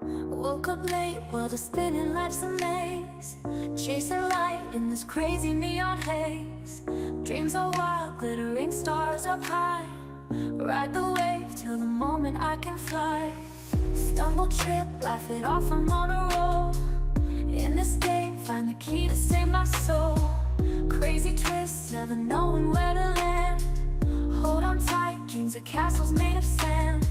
Woke up late while the spinning life's a maze, chasing light in this crazy neon haze. Dreams are wild, glittering stars up high. Ride the wave till the moment I can fly. Stumble, trip, laugh it off, I'm on a roll. In this game, find the key to save my soul. Crazy twists, never knowing where to land. Hold on tight, dreams of castles made of sand.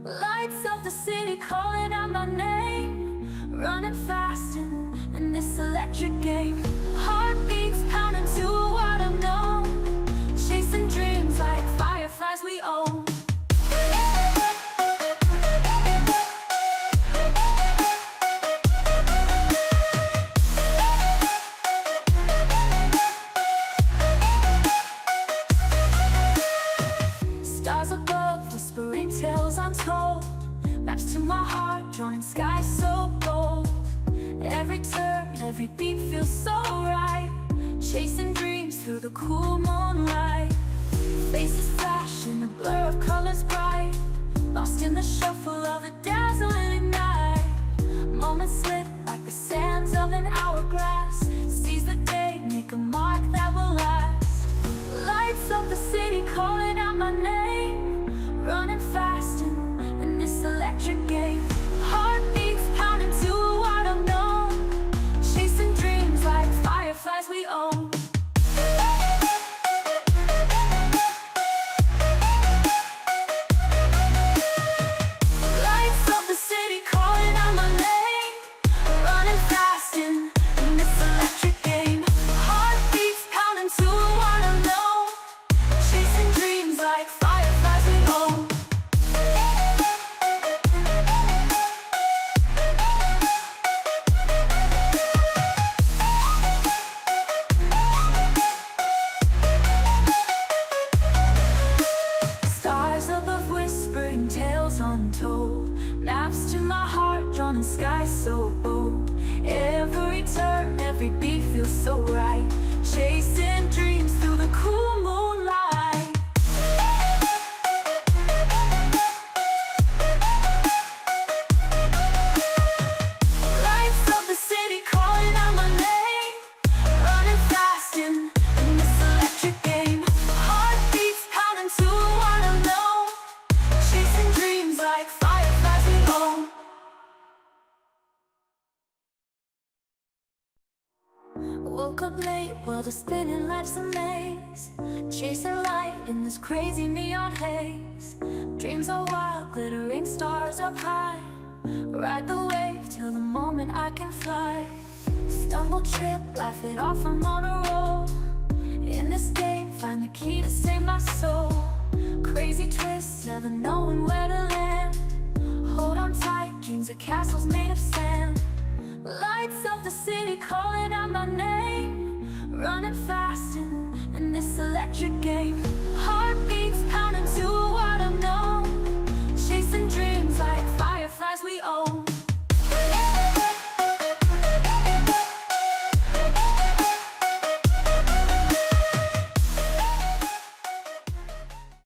Lights of the city calling out my name. Running fast in this electric game. Heartbeats pounding to a world unknown. Chasing dreams like fireflies we own. Stars above, whispering tales untold. Maps to my heart, drawing skies so bold. Every turn, every beat feels so right. Chasing dreams through the cool moonlight. Faces flash in the blur of colors bright. Lost in the shuffle of a dazzling night. Moments slip like the sands of an hourglass. Seize the day, make a mark that will last. Lights of the city calling out my name. Running fast in this electric game. Heartbeats pounding to a world unknown. Chasing dreams like fireflies we own. Lights of the city calling out my name. Running fast in this electric game. Heartbeats pounding to a world unknown. Chasing dreams like fireflies we own. Stars above whispering tales untold. Maps to my heart drawn in skies so bold. Every turn, every beat feels so right. Chasing dreams through the cool moonlight. Lights of the city calling out my name. Running fast in this electric game. Heartbeats pounding to a world unknown. Chasing dreams like fireflies we own. Woke up late while the spinning life's a maze, chasing light in this crazy neon haze. Dreams are wild, glittering stars up high. Ride the wave till the moment I can fly. Stumble, trip, laugh it off, I'm on a roll. In this game, find the key to save my soul. Crazy twists, never knowing where to land. Hold on tight, dreams of castles made of sand. Lights of the city calling out my name. Running fast in this electric game. Heartbeats pounding to a world unknown. Chasing dreams like fireflies we own.